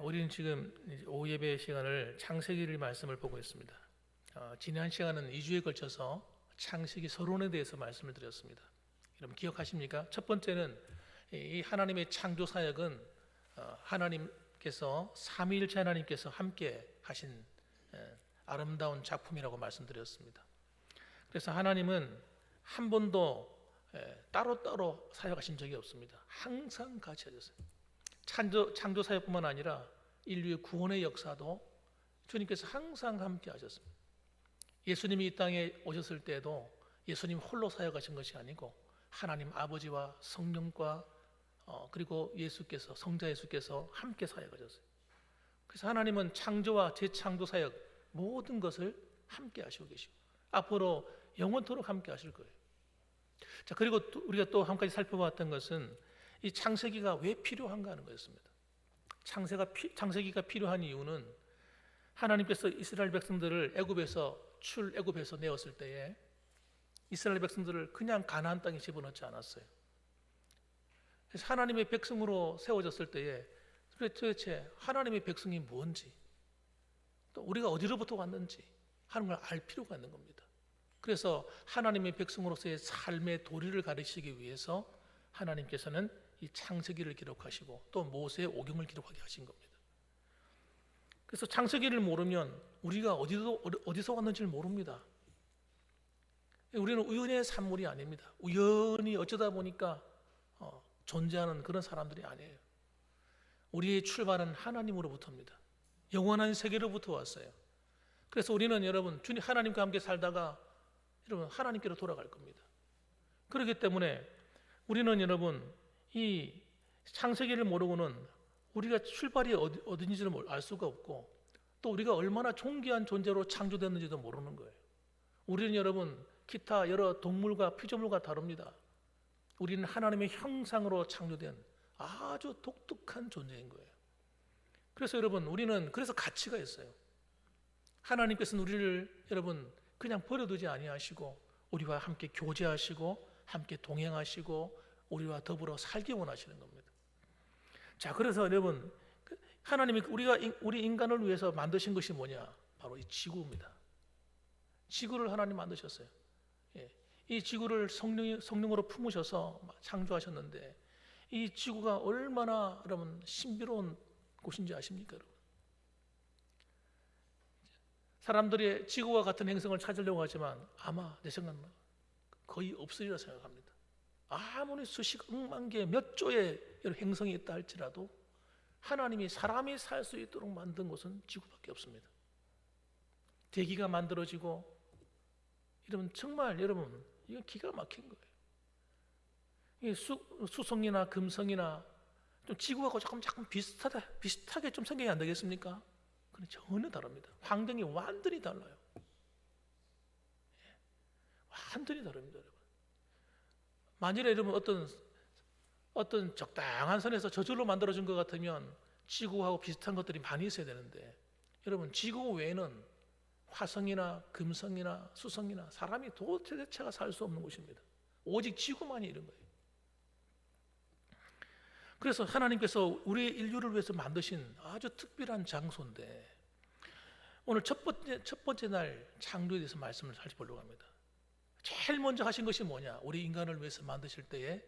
우리는 지금 오후 예배 시간을 창세기를 말씀을 보고 있습니다. 지난 시간은 2주에 걸쳐서 창세기 서론에 대해서 말씀을 드렸습니다. 여러분 기억하십니까? 첫 번째는 이 하나님의 창조 사역은 하나님께서 삼위일체 하나님께서 함께 하신 아름다운 작품이라고 말씀드렸습니다. 그래서 하나님은 한 번도 따로따로 사역하신 적이 없습니다. 항상 같이 하셨어요. 창조 사역뿐만 아니라 인류의 구원의 역사도 주님께서 항상 함께 하셨습니다. 예수님이 이 땅에 오셨을 때에도 예수님 홀로 사역하신 것이 아니고 하나님 아버지와 성령과 그리고 예수께서, 성자 예수께서 함께 사역하셨어요. 그래서 하나님은 창조와 재창조 사역 모든 것을 함께 하시고 계시고 앞으로 영원토록 함께 하실 거예요. 자, 그리고 우리가 또 한 가지 살펴봤던 것은 이 창세기가 왜 필요한가 하는 것이었습니다. 창세기가 필요한 이유는 하나님께서 이스라엘 백성들을 애굽에서 내었을 때에 이스라엘 백성들을 그냥 가나안 땅에 집어넣지 않았어요. 그래서 하나님의 백성으로 세워졌을 때에 도대체 하나님의 백성이 뭔지 또 우리가 어디로부터 왔는지 하는 걸 알 필요가 있는 겁니다. 그래서 하나님의 백성으로서의 삶의 도리를 가르치기 위해서 하나님께서는 이 창세기를 기록하시고 또 모세의 오경을 기록하게 하신 겁니다. 그래서 창세기를 모르면 우리가 어디서 왔는지를 모릅니다. 우리는 우연의 산물이 아닙니다. 우연히 어쩌다 보니까 존재하는 그런 사람들이 아니에요. 우리의 출발은 하나님으로부터입니다. 영원한 세계로부터 왔어요. 그래서 우리는 여러분 주님 하나님과 함께 살다가 여러분 하나님께로 돌아갈 겁니다. 그렇기 때문에 우리는 여러분 이 창세기를 모르고는 우리가 출발이 어딘지를 알 수가 없고 또 우리가 얼마나 존귀한 존재로 창조됐는지도 모르는 거예요. 우리는 여러분 기타 여러 동물과 피조물과 다릅니다. 우리는 하나님의 형상으로 창조된 아주 독특한 존재인 거예요. 그래서 여러분 우리는 그래서 가치가 있어요. 하나님께서는 우리를 여러분 그냥 버려두지 아니하시고 우리와 함께 교제하시고 함께 동행하시고 우리와 더불어 살기 원하시는 겁니다. 자, 그래서 여러분 하나님이 우리 인간을 위해서 만드신 것이 뭐냐? 바로 이 지구입니다. 지구를 하나님 만드셨어요. 이 지구를 성령으로 품으셔서 창조하셨는데 이 지구가 얼마나 여러분 신비로운 곳인지 아십니까, 여러분? 사람들이 지구와 같은 행성을 찾으려고 하지만 아마 내 생각은 거의 없으리라 생각합니다. 아무리 수십억만 개, 몇 조의 행성이 있다 할지라도 하나님이 사람이 살 수 있도록 만든 곳은 지구밖에 없습니다. 대기가 만들어지고 이러면 정말 여러분 이건 기가 막힌 거예요. 수성이나 금성이나 좀 지구하고 조금 비슷하게 좀 생각이 안 되겠습니까? 그건 전혀 다릅니다. 환경이 완전히 달라요. 완전히 다릅니다, 여러분. 만일에 여러분 어떤 적당한 선에서 저절로 만들어진 것 같으면 지구하고 비슷한 것들이 많이 있어야 되는데 여러분 지구 외에는 화성이나 금성이나 수성이나 사람이 도대체가 살 수 없는 곳입니다. 오직 지구만이 이런 거예요. 그래서 하나님께서 우리 인류를 위해서 만드신 아주 특별한 장소인데 오늘 첫 번째 날 창조에 대해서 말씀을 살펴보려고 합니다. 제일 먼저 하신 것이 뭐냐? 우리 인간을 위해서 만드실 때에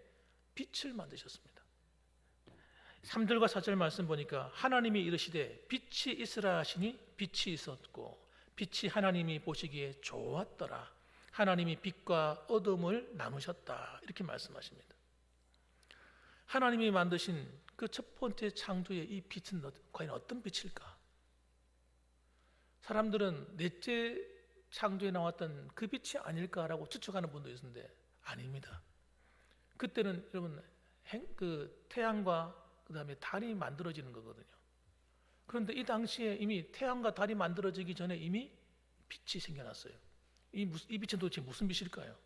빛을 만드셨습니다. 3절과 4절 말씀 보니까 하나님이 이르시되 빛이 있으라 하시니 빛이 있었고 빛이 하나님이 보시기에 좋았더라. 하나님이 빛과 어둠을 나누셨다. 이렇게 말씀하십니다. 하나님이 만드신 그 첫 번째 창조의 이 빛은 과연 어떤 빛일까? 사람들은 넷째 창조에 나왔던 그 빛이 아닐까라고 추측하는 분도 있는데 아닙니다. 그때는 여러분 그 태양과 그 다음에 달이 만들어지는 거거든요. 그런데 이 당시에 이미 태양과 달이 만들어지기 전에 이미 빛이 생겨났어요. 이 빛은 도대체 무슨 빛일까요?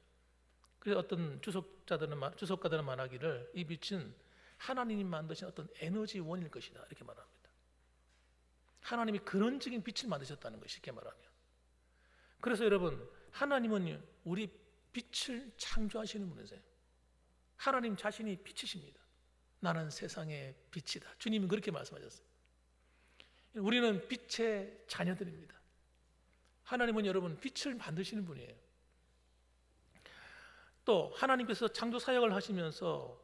그래서 어떤 주석가들은 말하기를 이 빛은 하나님이 만드신 어떤 에너지원일 것이다 이렇게 말합니다. 하나님이 근원적인 빛을 만드셨다는 것이 쉽게 말하면. 그래서 여러분 하나님은 우리 빛을 창조하시는 분이세요. 하나님 자신이 빛이십니다. 나는 세상의 빛이다. 주님은 그렇게 말씀하셨어요. 우리는 빛의 자녀들입니다. 하나님은 여러분 빛을 만드시는 분이에요. 또 하나님께서 창조 사역을 하시면서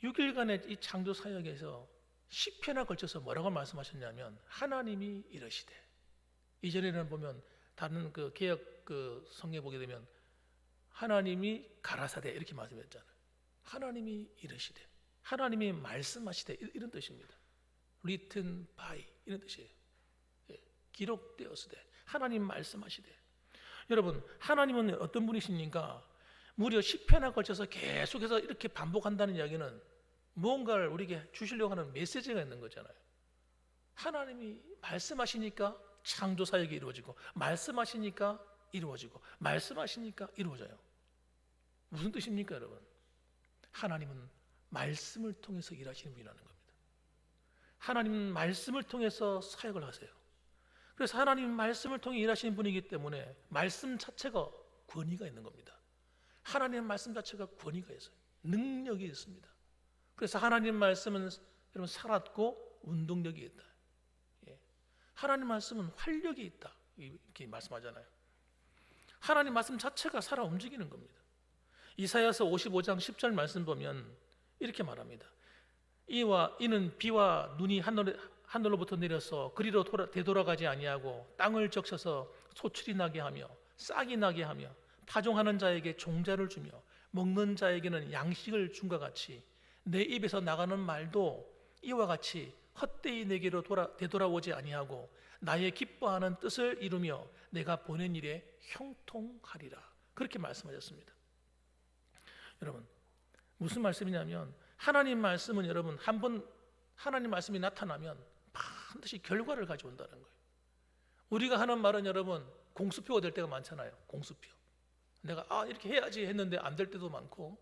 6일간의 이 창조 사역에서 10회나 걸쳐서 뭐라고 말씀하셨냐면 하나님이 이러시되, 이전에는 보면 다른 그 개역 그 성경에 보게 되면 하나님이 가라사대 이렇게 말씀했잖아요. 하나님이 이러시되, 하나님이 말씀하시되 이런 뜻입니다. written by 이런 뜻이에요. 기록되었으되, 하나님 말씀하시되. 여러분 하나님은 어떤 분이십니까? 무려 10회나 걸쳐서 계속해서 이렇게 반복한다는 이야기는 무언가를 우리에게 주시려고 하는 메시지가 있는 거잖아요. 하나님이 말씀하시니까 창조 사역이 이루어지고, 말씀하시니까 이루어지고, 말씀하시니까 이루어져요. 무슨 뜻입니까 여러분? 하나님은 말씀을 통해서 일하시는 분이라는 겁니다. 하나님은 말씀을 통해서 사역을 하세요. 그래서 하나님은 말씀을 통해 일하시는 분이기 때문에 말씀 자체가 권위가 있는 겁니다. 하나님의 말씀 자체가 권위가 있어요. 능력이 있습니다. 그래서 하나님 말씀은 여러분 살았고 운동력이 있다. 하나님 말씀은 활력이 있다. 이렇게 말씀하잖아요. 하나님 말씀 자체가 살아 움직이는 겁니다. 이사야서 55장 10절 말씀 보면 이렇게 말합니다. 이는 비와 눈이 하늘로부터 내려서 그리로 되돌아가지 아니하고 땅을 적셔서 소출이 나게 하며 싹이 나게 하며 파종하는 자에게 종자를 주며 먹는 자에게는 양식을 준 것 같이 내 입에서 나가는 말도 이와 같이 헛되이 내게로 되돌아오지 아니하고 나의 기뻐하는 뜻을 이루며 내가 보낸 일에 형통하리라. 그렇게 말씀하셨습니다. 여러분 무슨 말씀이냐면 하나님 말씀은 여러분 한번 하나님 말씀이 나타나면 반드시 결과를 가져온다는 거예요. 우리가 하는 말은 여러분 공수표가 될 때가 많잖아요. 공수표. 내가 이렇게 해야지 했는데 안 될 때도 많고.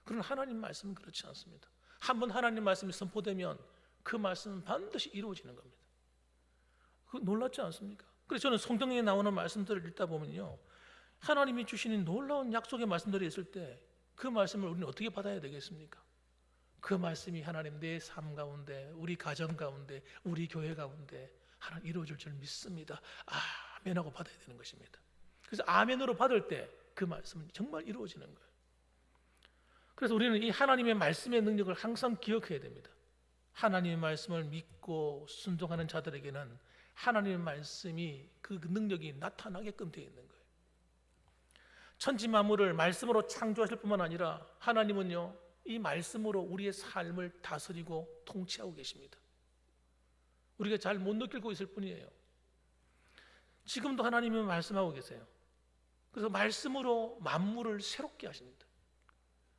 그러나 하나님 말씀은 그렇지 않습니다. 한번 하나님 말씀이 선포되면 그 말씀은 반드시 이루어지는 겁니다. 그거 놀랍지 않습니까? 그래서 저는 성경에 나오는 말씀들을 읽다 보면요, 하나님이 주시는 놀라운 약속의 말씀들이 있을 때 그 말씀을 우리는 어떻게 받아야 되겠습니까? 그 말씀이 하나님 내 삶 가운데, 우리 가정 가운데, 우리 교회 가운데 하나님 이루어질 줄 믿습니다. 아멘하고 받아야 되는 것입니다. 그래서 아멘으로 받을 때 그 말씀은 정말 이루어지는 거예요. 그래서 우리는 이 하나님의 말씀의 능력을 항상 기억해야 됩니다. 하나님의 말씀을 믿고 순종하는 자들에게는 하나님의 말씀이 그 능력이 나타나게끔 되어 있는 거예요. 천지 만물을 말씀으로 창조하실 뿐만 아니라 하나님은요, 이 말씀으로 우리의 삶을 다스리고 통치하고 계십니다. 우리가 잘 못 느끼고 있을 뿐이에요. 지금도 하나님은 말씀하고 계세요. 그래서 말씀으로 만물을 새롭게 하십니다.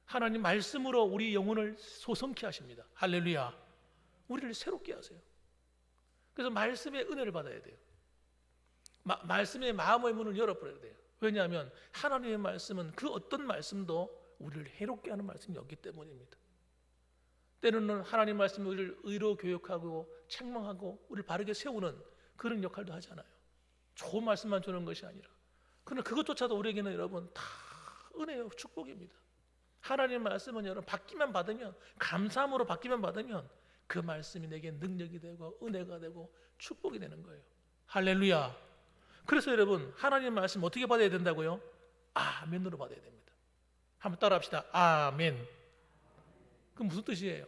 하나님 말씀으로 우리 영혼을 소성케 하십니다. 할렐루야. 우리를 새롭게 하세요. 그래서 말씀의 은혜를 받아야 돼요. 말씀의 마음의 문을 열어버려야 돼요. 왜냐하면 하나님의 말씀은 그 어떤 말씀도 우리를 해롭게 하는 말씀이 없기 때문입니다. 때로는 하나님 말씀이 우리를 의로 교육하고 책망하고 우리를 바르게 세우는 그런 역할도 하잖아요. 좋은 말씀만 주는 것이 아니라. 그러나 그것조차도 우리에게는 여러분 다 은혜요, 축복입니다. 하나님의 말씀은 여러분 받기만 받으면, 감사함으로 받기만 받으면 그 말씀이 내게 능력이 되고 은혜가 되고 축복이 되는 거예요. 할렐루야. 그래서 여러분 하나님의 말씀 어떻게 받아야 된다고요? 아멘으로 받아야 됩니다. 한번 따라 합시다. 아멘. 그럼 무슨 뜻이에요?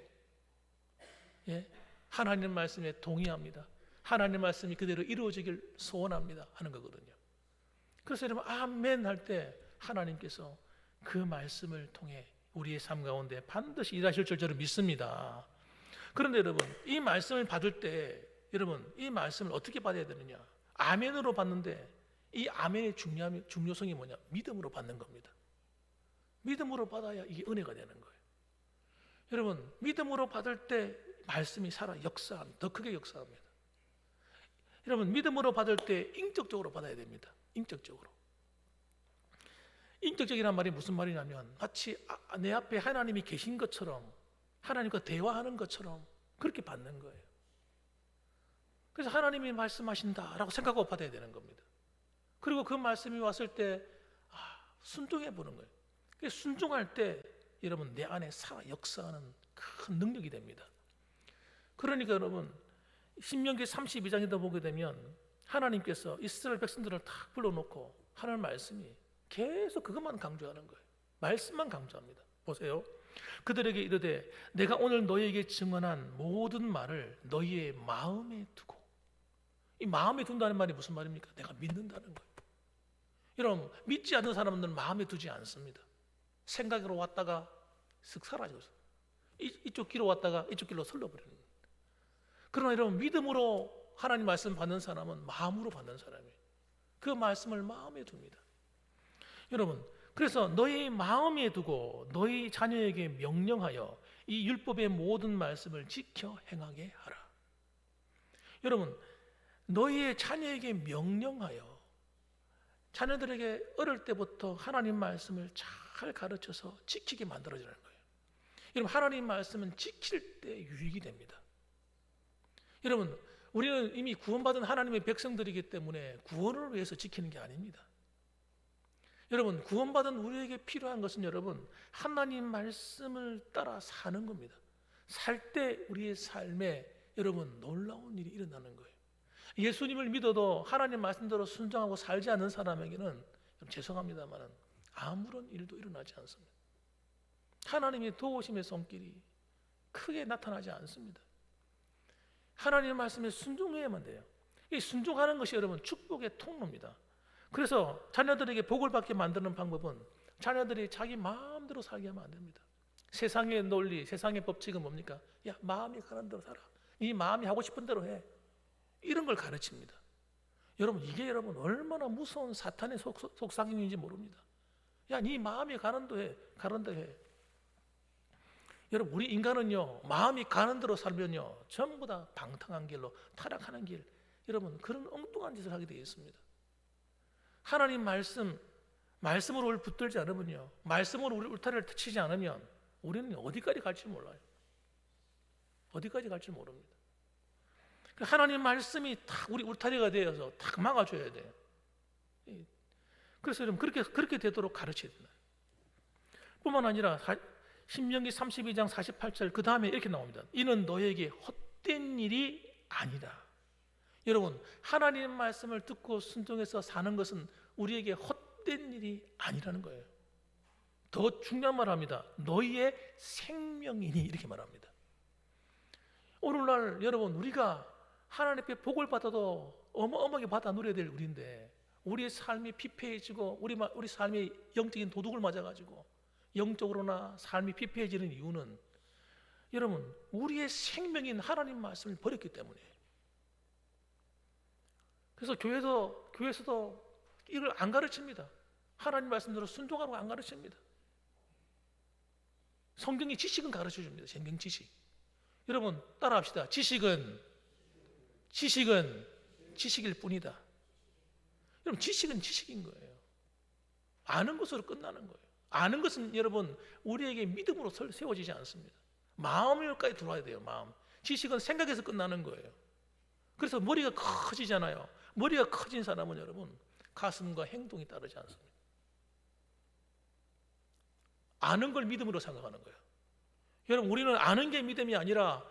하나님 말씀에 동의합니다. 하나님 말씀이 그대로 이루어지길 소원합니다 하는 거거든요. 그래서 여러분 아멘 할 때 하나님께서 그 말씀을 통해 우리의 삶 가운데 반드시 일하실 줄 저는 믿습니다. 그런데 여러분 이 말씀을 받을 때 여러분 이 말씀을 어떻게 받아야 되느냐? 아멘으로 받는데 이 아멘의 중요성이 뭐냐? 믿음으로 받는 겁니다. 믿음으로 받아야 이게 은혜가 되는 거예요. 여러분 믿음으로 받을 때 말씀이 살아 역사합니다. 더 크게 역사합니다. 여러분 믿음으로 받을 때 인격적으로 받아야 됩니다. 인격적으로. 인격적이란 말이 무슨 말이냐면 마치 내 앞에 하나님이 계신 것처럼 하나님과 대화하는 것처럼 그렇게 받는 거예요. 그래서 하나님이 말씀하신다라고 생각하고 받아야 되는 겁니다. 그리고 그 말씀이 왔을 때 순종해 보는 거예요. 순종할 때 여러분 내 안에 살아 역사하는 큰 능력이 됩니다. 그러니까 여러분 신명기 32장에도 보게 되면 하나님께서 이스라엘 백성들을 탁 불러놓고 하는 말씀이 계속 그것만 강조하는 거예요. 말씀만 강조합니다. 보세요. 그들에게 이르되 내가 오늘 너희에게 증언한 모든 말을 너희의 마음에 두고. 이 마음에 둔다는 말이 무슨 말입니까? 내가 믿는다는 거예요. 여러분, 믿지 않는 사람들은 마음에 두지 않습니다. 생각으로 왔다가 쓱 사라지고 이쪽 길로 왔다가 이쪽 길로 설러버리는 거예요. 그러나 여러분, 믿음으로 하나님 말씀 받는 사람은 마음으로 받는 사람이에요. 그 말씀을 마음에 둡니다. 여러분, 그래서 너희 마음에 두고 너희 자녀에게 명령하여 이 율법의 모든 말씀을 지켜 행하게 하라. 여러분, 너희의 자녀에게 명령하여, 자녀들에게 어릴 때부터 하나님 말씀을 잘 가르쳐서 지키게 만들어주는 거예요. 여러분, 하나님 말씀은 지킬 때 유익이 됩니다. 여러분, 우리는 이미 구원받은 하나님의 백성들이기 때문에 구원을 위해서 지키는 게 아닙니다. 여러분, 구원받은 우리에게 필요한 것은 여러분, 하나님 말씀을 따라 사는 겁니다. 살 때 우리의 삶에 여러분 놀라운 일이 일어나는 거예요. 예수님을 믿어도 하나님 말씀대로 순종하고 살지 않는 사람에게는 죄송합니다만 아무런 일도 일어나지 않습니다. 하나님의 도우심의 손길이 크게 나타나지 않습니다. 하나님 말씀에 순종해야만 돼요. 이 순종하는 것이 여러분 축복의 통로입니다. 그래서 자녀들에게 복을 받게 만드는 방법은 자녀들이 자기 마음대로 살게 하면 안 됩니다. 세상의 논리, 세상의 법칙은 뭡니까? 야, 마음이 가는 대로 살아. 이 마음이 하고 싶은 대로 해. 이런 걸 가르칩니다. 여러분, 이게 여러분 얼마나 무서운 사탄의 속삭임인지 모릅니다. 야, 네 마음이 가는 대로 해. 가는 대로 해. 여러분, 우리 인간은요, 마음이 가는 대로 살면요, 전부 다 방탕한 길로 타락하는 길, 여러분 그런 엉뚱한 짓을 하게 되어 있습니다. 하나님 말씀으로 우리를 붙들지 않으면요, 말씀으로 우리 울타리를 치지 않으면 우리는 어디까지 갈지 몰라요. 어디까지 갈지 모릅니다. 하나님 말씀이 딱 우리 울타리가 되어서 딱 막아줘야 돼요. 그래서 여러분 그렇게 되도록 가르쳐야 된다. 뿐만 아니라 신명기 32장 48절 그 다음에 이렇게 나옵니다. 이는 너에게 헛된 일이 아니다. 여러분, 하나님 말씀을 듣고 순종해서 사는 것은 우리에게 헛된 일이 아니라는 거예요. 더 중요한 말 합니다. 너희의 생명이니, 이렇게 말합니다. 오늘날 여러분, 우리가 하나님께 복을 받아도 어마어마하게 받아 누려야 될 우리인데 우리의 삶이 피폐해지고 우리 삶이 영적인 도둑을 맞아가지고 영적으로나 삶이 피폐해지는 이유는 여러분 우리의 생명인 하나님 말씀을 버렸기 때문이에요. 그래서 교회에서도 이걸 안 가르칩니다. 하나님 말씀대로 순종하라고 안 가르칩니다. 성경의 지식은 가르쳐줍니다. 성경 지식. 여러분 따라합시다. 지식은 지식일 뿐이다. 여러분, 지식은 지식인 거예요. 아는 것으로 끝나는 거예요. 아는 것은 여러분 우리에게 믿음으로 세워지지 않습니다. 마음까지 들어와야 돼요. 마음. 지식은 생각에서 끝나는 거예요. 그래서 머리가 커지잖아요. 머리가 커진 사람은 여러분 가슴과 행동이 따르지 않습니다. 아는 걸 믿음으로 생각하는 거예요. 여러분, 우리는 아는 게 믿음이 아니라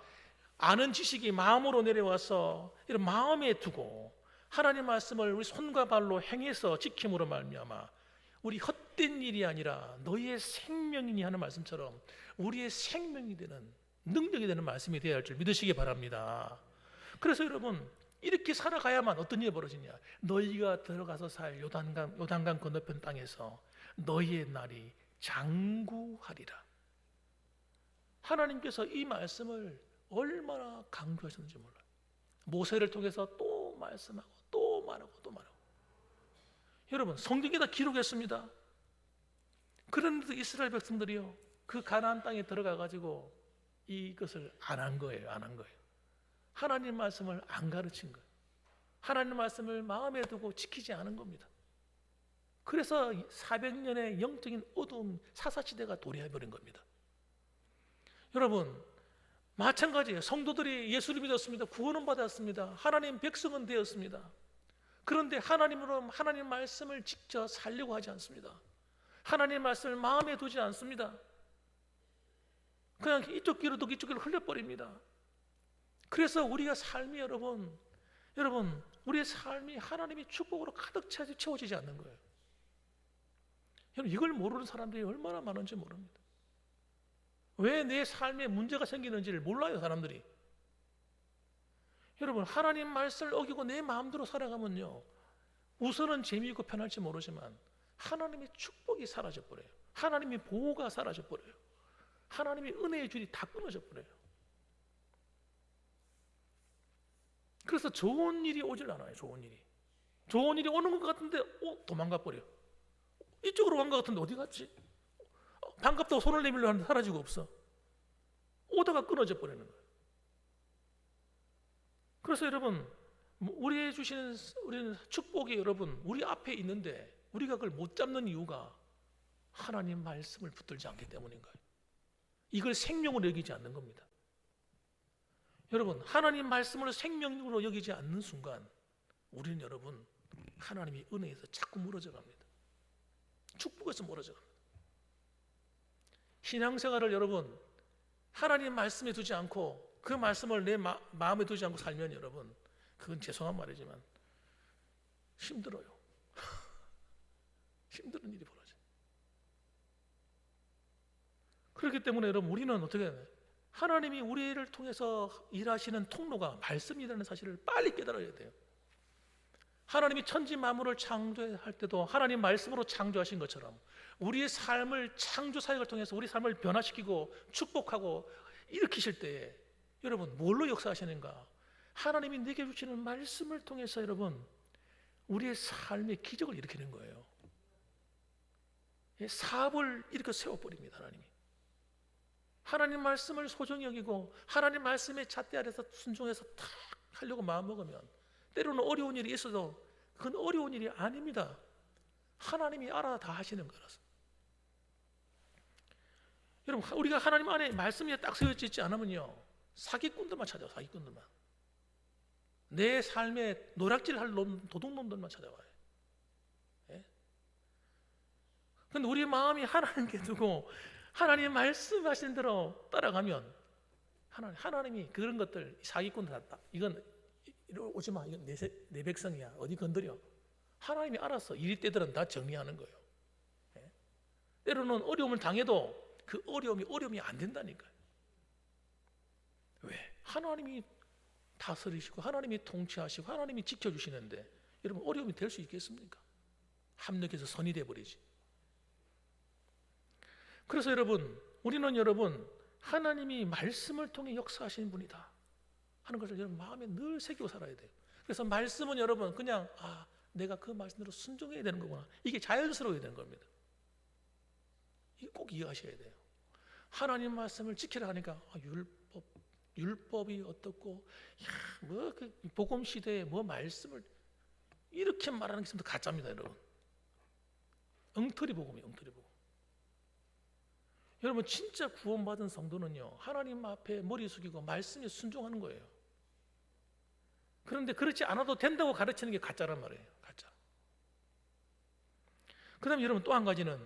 아는 지식이 마음으로 내려와서 이런 마음에 두고 하나님 말씀을 우리 손과 발로 행해서 지킴으로 말미암아 우리 헛된 일이 아니라 너희의 생명이니 하는 말씀처럼 우리의 생명이 되는, 능력이 되는 말씀이 되어야 할 줄 믿으시기 바랍니다. 그래서 여러분 이렇게 살아가야만 어떤 일이 벌어지냐, 너희가 들어가서 살 요단강 건너편 땅에서 너희의 날이 장구하리라. 하나님께서 이 말씀을 얼마나 강조하셨는지 몰라요. 모세를 통해서 또 말씀하고 또 말하고 또 말하고. 여러분, 성경에다 기록했습니다. 그런데도 이스라엘 백성들이요, 그 가나안 땅에 들어가 가지고 이것을 안 한 거예요. 안 한 거예요. 하나님 말씀을 안 가르친 거예요. 하나님 말씀을 마음에 두고 지키지 않은 겁니다. 그래서 400년의 영적인 어두운 사사시대가 도래해버린 겁니다. 여러분, 마찬가지예요. 성도들이 예수를 믿었습니다. 구원은 받았습니다. 하나님 백성은 되었습니다. 그런데 하나님으로 하나님 말씀을 지켜 살려고 하지 않습니다. 하나님 말씀을 마음에 두지 않습니다. 그냥 이쪽 귀로 듣고 이쪽 귀로 흘려버립니다. 그래서 우리가 삶이 여러분 우리의 삶이 하나님의 축복으로 가득 채워지지 않는 거예요. 여러분 이걸 모르는 사람들이 얼마나 많은지 모릅니다. 왜 내 삶에 문제가 생기는지를 몰라요, 사람들이. 여러분 하나님 말씀을 어기고 내 마음대로 살아가면요, 우선은 재미있고 편할지 모르지만 하나님의 축복이 사라져버려요. 하나님의 보호가 사라져버려요. 하나님의 은혜의 줄이 다 끊어져버려요. 그래서 좋은 일이 오질 않아요. 좋은 일이 오는 것 같은데 도망가 버려. 이쪽으로 간 것 같은데 어디 갔지? 반갑다고 손을 내밀려 하는데 사라지고 없어. 오다가 끊어져 버리는 거예요. 그래서 여러분 우리의 주시는 우리는 축복이 여러분 우리 앞에 있는데 우리가 그걸 못 잡는 이유가 하나님 말씀을 붙들지 않기 때문인 거예요. 이걸 생명으로 여기지 않는 겁니다. 여러분 하나님 말씀을 생명으로 여기지 않는 순간 우리는 여러분 하나님의 은혜에서 자꾸 무너져 갑니다. 축복에서 무너져 갑니다. 신앙생활을 여러분 하나님 말씀에 두지 않고 그 말씀을 내 마음에 두지 않고 살면 여러분 그건 죄송한 말이지만 힘들어요. 힘든 일이 벌어져요. 그렇기 때문에 여러분 우리는 어떻게 해야 돼요? 하나님이 우리를 통해서 일하시는 통로가 말씀이라는 사실을 빨리 깨달아야 돼요. 하나님이 천지 만물을 창조할 때도 하나님 말씀으로 창조하신 것처럼 우리의 삶을 창조 사역을 통해서 우리 삶을 변화시키고 축복하고 일으키실 때에 여러분 뭘로 역사하시는가? 하나님이 내게 주시는 말씀을 통해서 여러분 우리의 삶의 기적을 일으키는 거예요. 사업을 이렇게 세워버립니다. 하나님 말씀을 소중히 여기고 하나님 말씀의 잣대 아래서 순종해서 탁 하려고 마음먹으면 때로는 어려운 일이 있어도 그건 어려운 일이 아닙니다. 하나님이 알아 다 하시는 거라서. 여러분 우리가 하나님 안에 말씀이 딱 세워져 있지 않으면요 사기꾼들만 찾아와요. 사기꾼들만. 내 삶에 노략질할 도둑놈들만 찾아와요. 예? 근데 우리 마음이 하나님께 두고 하나님 말씀하신 대로 따라가면 하나님이 그런 것들 사기꾼들 한다. 이건 오지 마. 이건 내 백성이야. 어디 건드려. 하나님이 알아서 이리 때들은 다 정리하는 거예요. 예? 때로는 어려움을 당해도 그 어려움이 안 된다니까요. 왜? 하나님이 다스리시고 하나님이 통치하시고 하나님이 지켜주시는데 여러분 어려움이 될 수 있겠습니까? 합력해서 선이 돼버리지. 그래서 우리는 여러분 하나님이 말씀을 통해 역사하시는 분이다 하는 것을 여러분 마음에 늘 새기고 살아야 돼요. 그래서 말씀은 여러분 그냥 내가 그 말씀대로 순종해야 되는 거구나. 이게 자연스러워야 되는 겁니다. 이거 꼭 이해하셔야 돼요. 하나님 말씀을 지키라 하니까 율법이 어떻고 그 복음 시대에 말씀을 이렇게 말하는 게 전부 가짜입니다, 여러분. 엉터리 복음이에요, 엉터리 복음. 여러분 진짜 구원받은 성도는요 하나님 앞에 머리 숙이고 말씀에 순종하는 거예요. 그런데 그렇지 않아도 된다고 가르치는 게 가짜란 말이에요. 가짜. 그 다음에 여러분 또 한 가지는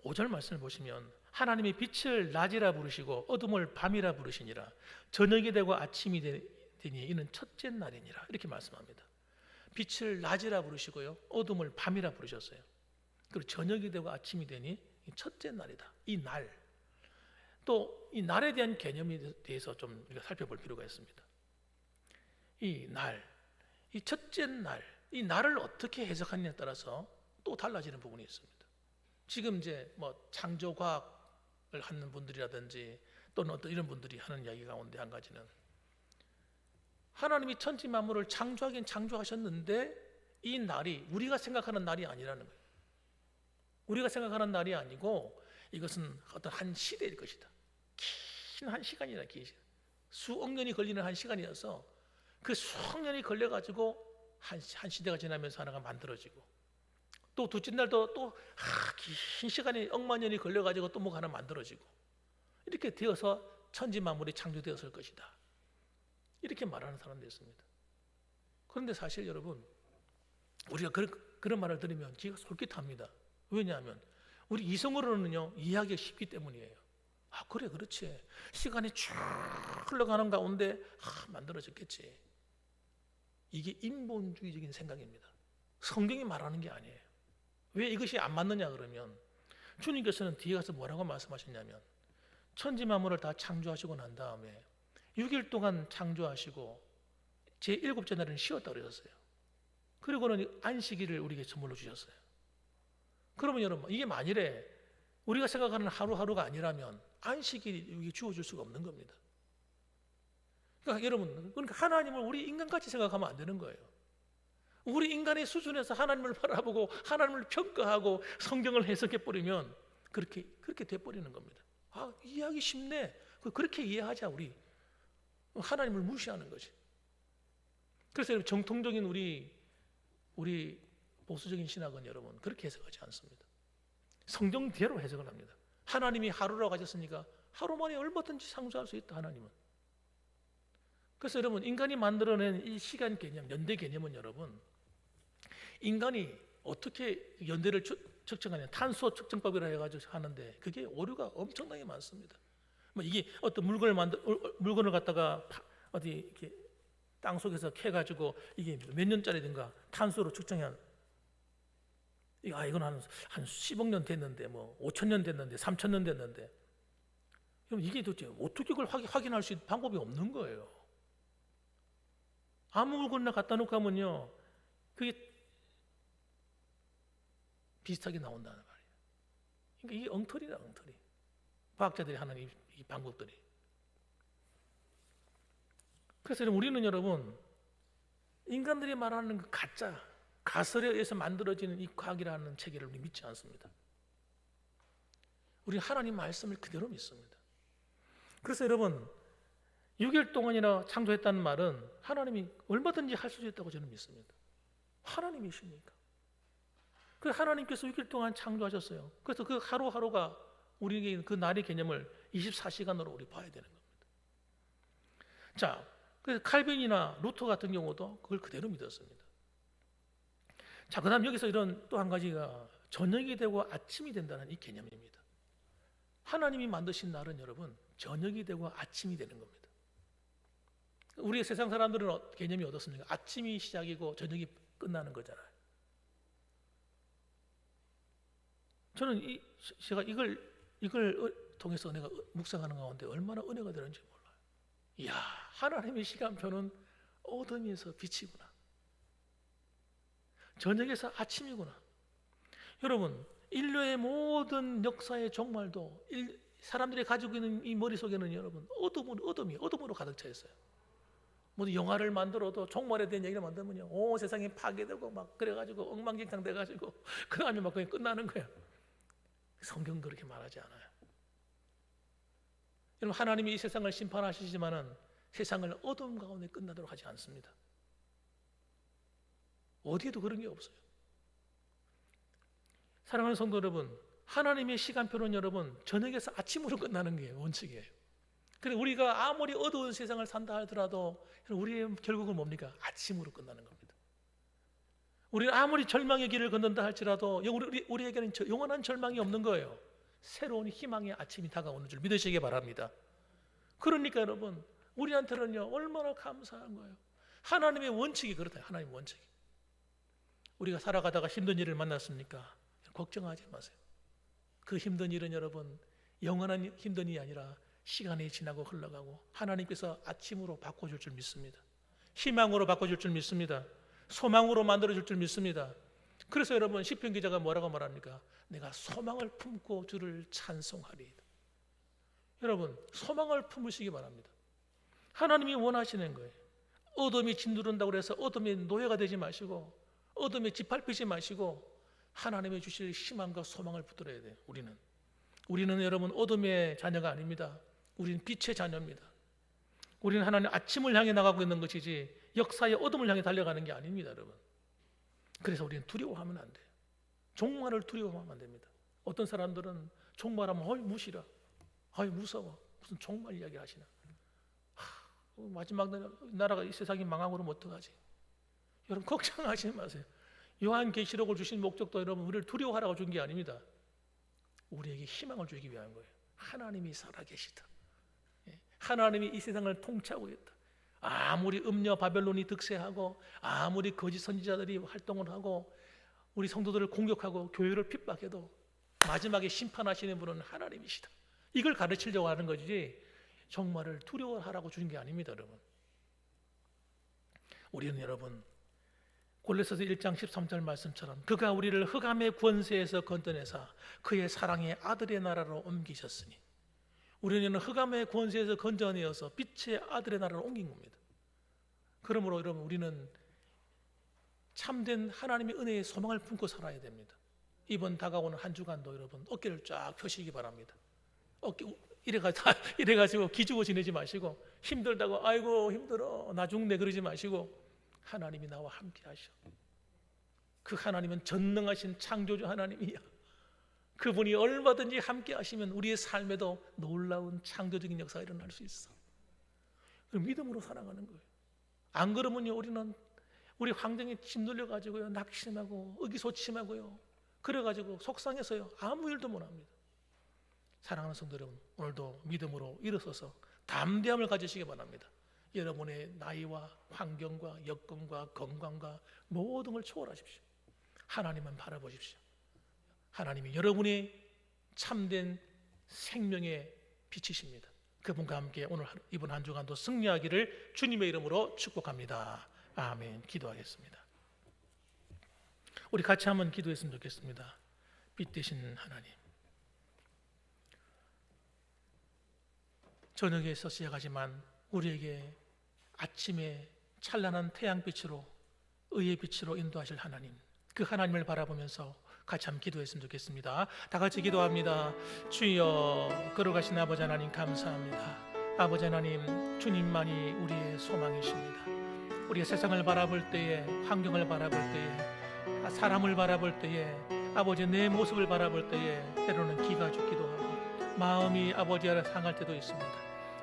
5절 말씀을 보시면 하나님이 빛을 낮이라 부르시고 어둠을 밤이라 부르시니라. 저녁이 되고 아침이 되니 이는 첫째 날이니라. 이렇게 말씀합니다. 빛을 낮이라 부르시고요 어둠을 밤이라 부르셨어요. 그리고 저녁이 되고 아침이 되니 첫째 날이다. 이 날, 또 이 날에 대한 개념에 대해서 좀 우리가 살펴볼 필요가 있습니다. 이 날, 이 첫째 날, 이 날을 어떻게 해석하느냐에 따라서 또 달라지는 부분이 있습니다. 지금 이제 창조과학을 하는 분들이라든지 또는 어떤 이런 분들이 하는 이야기 가운데 한 가지는 하나님이 천지 만물을 창조하긴 창조하셨는데 이 날이 우리가 생각하는 날이 아니라는 거예요. 우리가 생각하는 날이 아니고 이것은 어떤 한 시대일 것이다. 긴 한 시간이라 긴 시간. 수억 년이 걸리는 한 시간이어서 그 수억 년이 걸려가지고 한 시대가 지나면서 하나가 만들어지고 또 둘째 날도 또 긴 시간이 억만 년이 걸려가지고 또 뭐가 하나 만들어지고 이렇게 되어서 천지 만물이 창조되었을 것이다. 이렇게 말하는 사람도 있습니다. 그런데 사실 여러분 우리가 그런 말을 들으면 귀가 솔깃합니다. 왜냐하면 우리 이성으로는요 이해하기가 쉽기 때문이에요. 그래, 그렇지. 시간이 쭉 흘러가는 가운데 만들어졌겠지. 이게 인본주의적인 생각입니다. 성경이 말하는 게 아니에요. 왜 이것이 안 맞느냐 그러면 주님께서는 뒤에 가서 뭐라고 말씀하셨냐면 천지 만물을 다 창조하시고 난 다음에 6일 동안 창조하시고 제7째 날은 쉬었다 그러셨어요. 그리고는 안식일을 우리에게 선물로 주셨어요. 그러면 여러분, 이게 만일에 우리가 생각하는 하루하루가 아니라면 안식일이 주어질 수가 없는 겁니다. 그러니까 여러분, 그러니까 하나님을 우리 인간같이 생각하면 안 되는 거예요. 우리 인간의 수준에서 하나님을 바라보고 하나님을 평가하고 성경을 해석해버리면 그렇게 돼버리는 겁니다. 이해하기 쉽네. 그렇게 이해하자. 우리 하나님을 무시하는 거지. 그래서 정통적인 우리 보수적인 신학은 여러분 그렇게 해석하지 않습니다. 성경대로 해석을 합니다. 하나님이 하루라고 하셨으니까 하루 만에 얼마든지 창조할 수 있다. 하나님은. 그래서 여러분 인간이 만들어낸 이 시간 개념, 연대 개념은 여러분 인간이 어떻게 연대를 측정하냐, 탄소 측정법이라 해가지고 하는데 그게 오류가 엄청나게 많습니다. 이게 어떤 물건을 갖다가 어디 이렇게 땅 속에서 캐가지고 이게 몇 년짜리든가 탄소로 측정한 이건 한 10억 년 됐는데 5천 년 됐는데 3천 년 됐는데 그럼 이게 도대체 어떻게 그걸 확인할 수 있는 방법이 없는 거예요. 아무 물건이나 갖다 놓고 하면요 그게 비슷하게 나온다는 말이에요. 그러니까 이게 엉터리다, 엉터리. 과학자들이 하는 이 방법들이. 그래서 우리는 여러분 인간들이 말하는 그 가설에 의해서 만들어지는 이 과학이라는 체계를 우리 믿지 않습니다. 우리 하나님 말씀을 그대로 믿습니다. 그래서 여러분 6일 동안이나 창조했다는 말은 하나님이 얼마든지 할 수 있다고 저는 믿습니다. 하나님이시니까. 그 하나님께서 6일 동안 창조하셨어요. 그래서 그 하루하루가 우리에게 그 날의 개념을 24시간으로 우리 봐야 되는 겁니다. 자, 그래서 칼빈이나 루터 같은 경우도 그걸 그대로 믿었습니다. 자, 그다음 여기서 이런 또 한 가지가 저녁이 되고 아침이 된다는 이 개념입니다. 하나님이 만드신 날은 여러분 저녁이 되고 아침이 되는 겁니다. 우리 세상 사람들은 개념이 어떻습니까? 아침이 시작이고 저녁이 끝나는 거잖아요. 저는 제가 이걸 통해서 내가 묵상하는 가운데 얼마나 은혜가 되는지 몰라요. 이야, 하나님의 시간표는 어둠에서 빛이구나. 저녁에서 아침이구나. 여러분, 인류의 모든 역사의 종말도 사람들이 가지고 있는 이 머릿속에는 여러분 어둠으로 가득 차 있어요. 뭐 영화를 만들어도 종말에 대한 얘기를 만들면요, 온 세상이 파괴되고 막 그래가지고 엉망진창 돼가지고 그 다음에 막 그냥 끝나는 거야. 성경도 그렇게 말하지 않아요. 여러분, 하나님이 이 세상을 심판하시지만은 세상을 어둠 가운데 끝나도록 하지 않습니다. 어디에도 그런 게 없어요. 사랑하는 성도 여러분, 하나님의 시간표는 여러분 저녁에서 아침으로 끝나는 게 원칙이에요. 그래서 우리가 아무리 어두운 세상을 산다 하더라도 우리의 결국은 뭡니까? 아침으로 끝나는 겁니다. 우리는 아무리 절망의 길을 걷는다 할지라도 우리에게는 영원한 절망이 없는 거예요. 새로운 희망의 아침이 다가오는 줄 믿으시기 바랍니다. 그러니까 여러분 우리한테는요 얼마나 감사한 거예요. 하나님의 원칙이 그렇다. 하나님의 원칙이. 우리가 살아가다가 힘든 일을 만났습니까? 걱정하지 마세요. 그 힘든 일은 여러분 영원한 힘든 일이 아니라 시간이 지나고 흘러가고 하나님께서 아침으로 바꿔줄 줄 믿습니다. 희망으로 바꿔줄 줄 믿습니다. 소망으로 만들어줄 줄 믿습니다. 그래서 여러분 시편 기자가 뭐라고 말합니까? 내가 소망을 품고 주를 찬송하리이다. 여러분 소망을 품으시기 바랍니다. 하나님이 원하시는 거예요. 어둠이 짓누른다고 해서 어둠의 노예가 되지 마시고 어둠에 짓밟히지 마시고 하나님의 주실 희망과 소망을 붙들어야 돼요. 우리는 여러분 어둠의 자녀가 아닙니다. 우리는 빛의 자녀입니다. 우리는 하나님 아침을 향해 나가고 있는 것이지 역사의 어둠을 향해 달려가는 게 아닙니다, 여러분. 그래서 우리는 두려워하면 안 돼요. 종말을 두려워하면 안 됩니다. 어떤 사람들은 종말하면 어이 무시라, 어이 무서워, 무슨 종말 이야기 하시나. 마지막 나라가 이 세상이 망하고 그러면 어떡하지? 여러분 걱정하지 마세요. 요한계시록을 주신 목적도 여러분 우리를 두려워하라고 준 게 아닙니다. 우리에게 희망을 주기 위한 거예요. 하나님이 살아계시다. 하나님이 이 세상을 통치하고 있다. 아무리 음녀 바벨론이 득세하고 아무리 거짓 선지자들이 활동을 하고 우리 성도들을 공격하고 교회를 핍박해도 마지막에 심판하시는 분은 하나님이시다. 이걸 가르치려고 하는 거지 정말을 두려워하라고 주는 게 아닙니다. 여러분, 우리는 여러분 골로새서 1장 13절 말씀처럼 그가 우리를 흑암의 권세에서 건져내사 그의 사랑의 아들의 나라로 옮기셨으니, 우리는 흑암의 권세에서 건져내어서 빛의 아들의 나라로 옮긴 겁니다. 그러므로 여러분, 우리는 참된 하나님의 은혜의 소망을 품고 살아야 됩니다. 이번 다가오는 한 주간도 여러분 어깨를 쫙 펴시기 바랍니다. 어깨 이래가지고 기죽어 지내지 마시고, 힘들다고 아이고 힘들어 나 죽네 그러지 마시고, 하나님이 나와 함께 하셔. 그 하나님은 전능하신 창조주 하나님이야. 그분이 얼마든지 함께 하시면 우리의 삶에도 놀라운 창조적인 역사가 일어날 수 있어. 믿음으로 살아가는 거예요. 안 그러면요, 우리는 우리 환경에 짓눌려 가지고요 낙심하고 의기소침하고요, 그래가지고 속상해서요 아무 일도 못합니다. 사랑하는 성도 여러분, 오늘도 믿음으로 일어서서 담대함을 가지시기 바랍니다. 여러분의 나이와 환경과 여건과 건강과 모든 걸 초월하십시오. 하나님만 바라보십시오. 하나님이 여러분의 참된 생명의 빛이십니다. 그분과 함께 오늘 이번 한 주간도 승리하기를 주님의 이름으로 축복합니다. 아멘. 기도하겠습니다. 우리 같이 한번 기도했으면 좋겠습니다. 빛 되신 하나님, 저녁에서 시작하지만 우리에게 아침에 찬란한 태양빛으로 의의 빛으로 인도하실 하나님, 그 하나님을 바라보면서 같이 한번 기도했으면 좋겠습니다. 다 같이 기도합니다. 주여, 걸어가신 아버지 하나님 감사합니다. 아버지 하나님, 주님만이 우리의 소망이십니다. 우리가 세상을 바라볼 때에, 환경을 바라볼 때에, 사람을 바라볼 때에, 아버지 내 모습을 바라볼 때에 때로는 기가 죽기도 하고 마음이 아버지와 상할 때도 있습니다.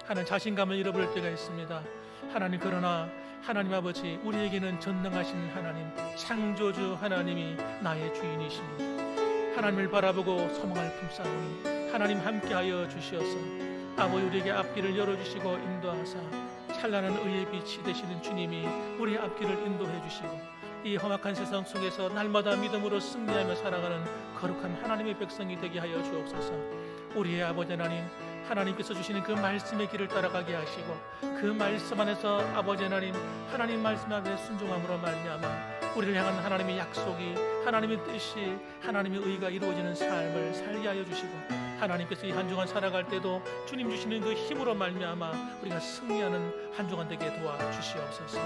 하나님, 자신감을 잃어버릴 때가 있습니다. 하나님, 그러나 하나님 아버지, 우리에게는 전능하신 하나님, 창조주 하나님이 나의 주인이십니다. 하나님을 바라보고 소망을 품사오니 하나님 함께하여 주시어서 아버지 우리에게 앞길을 열어주시고 인도하사 찬란한 의의 빛이 되시는 주님이 우리의 앞길을 인도해 주시고 이 험악한 세상 속에서 날마다 믿음으로 승리하며 살아가는 거룩한 하나님의 백성이 되게 하여 주옵소서. 우리의 아버지 하나님, 하나님께서 주시는 그 말씀의 길을 따라가게 하시고 그 말씀 안에서 아버지 하나님, 하나님 말씀 앞에 순종함으로 말미암아 우리를 향한 하나님의 약속이, 하나님의 뜻이, 하나님의 의가 이루어지는 삶을 살게 하여 주시고, 하나님께서 이 한 주간 살아갈 때도 주님 주시는 그 힘으로 말미암아 우리가 승리하는 한 주간 되게 도와주시옵소서.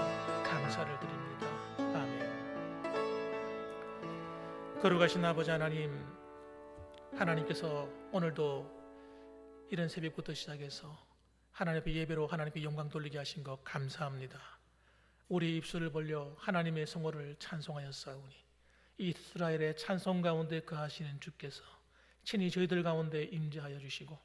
감사를 드립니다. 아멘. 거룩하신 아버지 하나님, 하나님께서 오늘도 이런 새벽부터 시작해서 하나님 앞에 예배로 하나님께 영광 돌리게 하신 것 감사합니다. 우리 입술을 벌려 하나님의 성호를 찬송하였사오니 이스라엘의 찬송 가운데 거하시는 주께서 친히 저희들 가운데 임재하여 주시고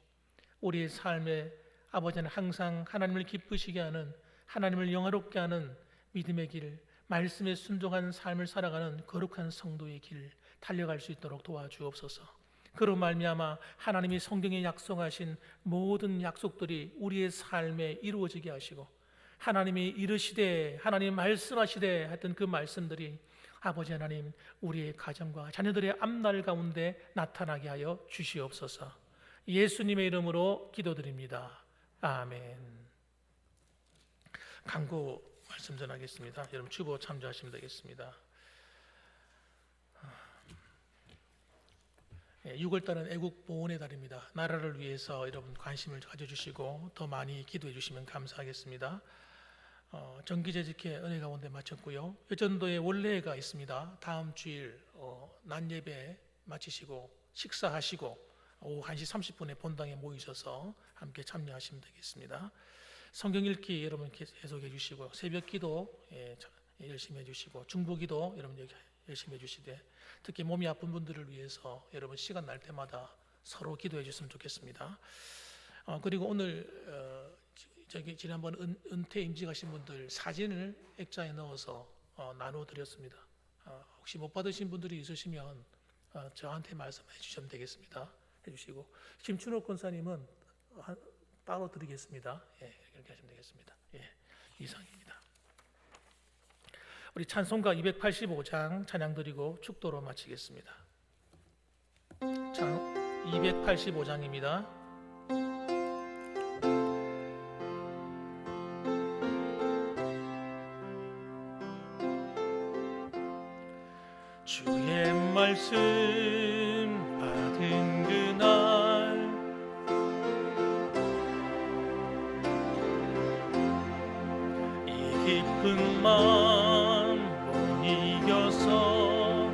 우리의 삶에 아버지는 항상 하나님을 기쁘시게 하는, 하나님을 영화롭게 하는 믿음의 길, 말씀에 순종한 삶을 살아가는 거룩한 성도의 길 달려갈 수 있도록 도와주옵소서. 그로 말미암아 하나님이 성경에 약속하신 모든 약속들이 우리의 삶에 이루어지게 하시고, 하나님이 이르시되, 하나님 말씀하시되 했던 그 말씀들이 아버지 하나님 우리의 가정과 자녀들의 앞날 가운데 나타나게 하여 주시옵소서. 예수님의 이름으로 기도드립니다. 아멘. 간구 말씀 전하겠습니다. 여러분 주보 참조하시면 되겠습니다. 6월달은 애국 보훈의 달입니다. 나라를 위해서 여러분 관심을 가져주시고 더 많이 기도해 주시면 감사하겠습니다. 정기재직회 은혜 가운데 마쳤고요. 여전도에 원래가 있습니다. 다음 주일 낮 예배 마치시고 식사하시고 오후 1시 30분에 본당에 모이셔서 함께 참여하시면 되겠습니다. 성경 읽기 여러분 계속해 주시고 새벽 기도 열심히 해주시고 중보기도 여러분 열심히 해주시되 특히 몸이 아픈 분들을 위해서 여러분 시간 날 때마다 서로 기도해 주셨으면 좋겠습니다. 그리고 오늘 지난번 은퇴 임직하신 분들 사진을 액자에 넣어서 나눠드렸습니다. 혹시 못 받으신 분들이 있으시면 저한테 말씀해 주시면 되겠습니다. 해주시고, 김춘옥 권사님은 따로 드리겠습니다. 예, 이렇게 하시면 되겠습니다. 예, 이상입니다. 우리 찬송가 285장 찬양 드리고 축도로 마치겠습니다. 285장입니다. 주의 말씀 받은 그날 이 깊은 마음 못 이겨서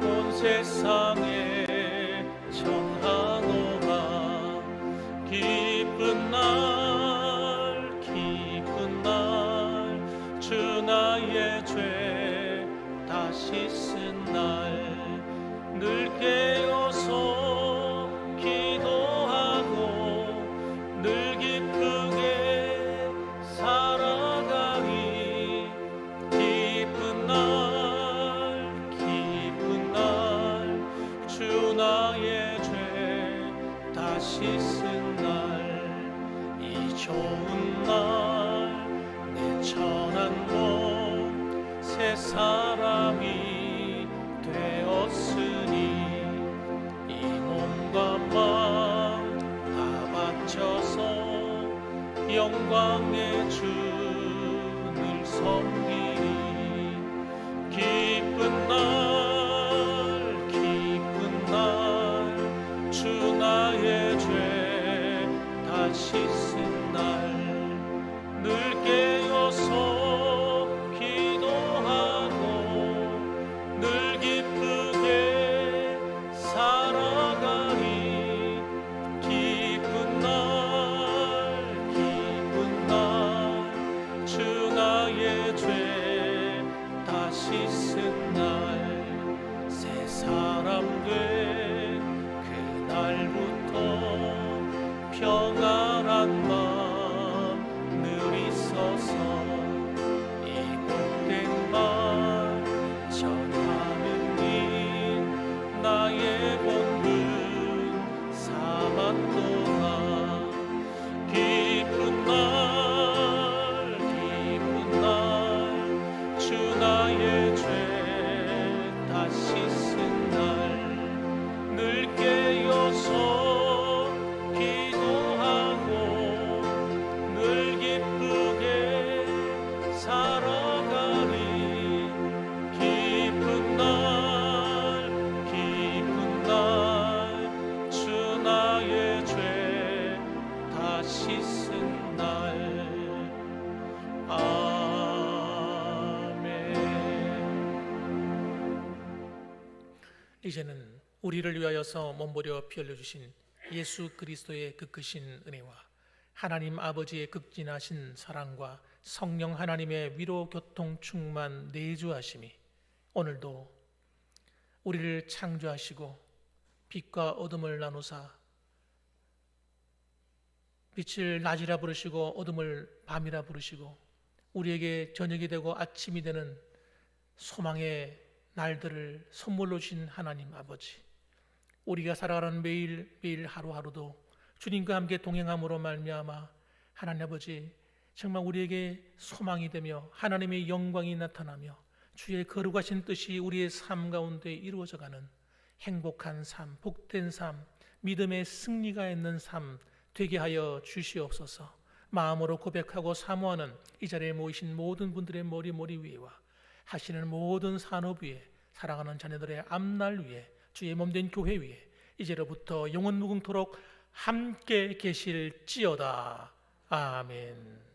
온 세상에 전하노라. 기쁜 날 기쁜 날 주 나의 죄 다 씻은 날 늘 깨어서 기도하고 늘 기쁘게 살아가리. 기쁜 날 기쁜 날 주 나의 죄 다 씻은 날 이 좋은 날 내 천한 몸 새 사람이 되었으니 이 몸과 마음 다 바쳐서 영광의 주를 섬기리. 기쁜 날 기쁜 날 주 나의 죄 다 씻은 날 늘 깨어서 기도하고 늘 기쁘게 살아가리. 기쁜 날 주 나의 죄 다 씻은 날 새 사람 돼 그날부터 평안한 마음 늘 있어서 이 복된 말 전하는 일 나의 본분 삼았도다. 기쁜 날 주 나의 죄 다 씻은 날 늘 깨어서 기도하고 늘 기쁘게 살아가리. 기쁜 날 주 나의 죄 다 씻은 날. 아멘. 이제는 우리를 위하여서 몸부려 피 흘려 주신 예수 그리스도의 그 크신 은혜와 하나님 아버지의 극진하신 사랑과 성령 하나님의 위로 교통 충만 내주하심이 오늘도 우리를 창조하시고 빛과 어둠을 나누사 빛을 낮이라 부르시고 어둠을 밤이라 부르시고 우리에게 저녁이 되고 아침이 되는 소망의 날들을 선물로 주신 하나님 아버지, 우리가 살아가는 매일 하루하루도 주님과 함께 동행함으로 말미암아 하나님 아버지 정말 우리에게 소망이 되며 하나님의 영광이 나타나며 주의 거룩하신 뜻이 우리의 삶 가운데 이루어져가는 행복한 삶, 복된 삶, 믿음의 승리가 있는 삶 되게 하여 주시옵소서. 마음으로 고백하고 사모하는 이 자리에 모이신 모든 분들의 머리 위에와 하시는 모든 산업 위에 사랑하는 자녀들의 앞날 위에 주의 몸된 교회 위에 이제로부터 영원 무궁토록 함께 계실지어다. 아멘.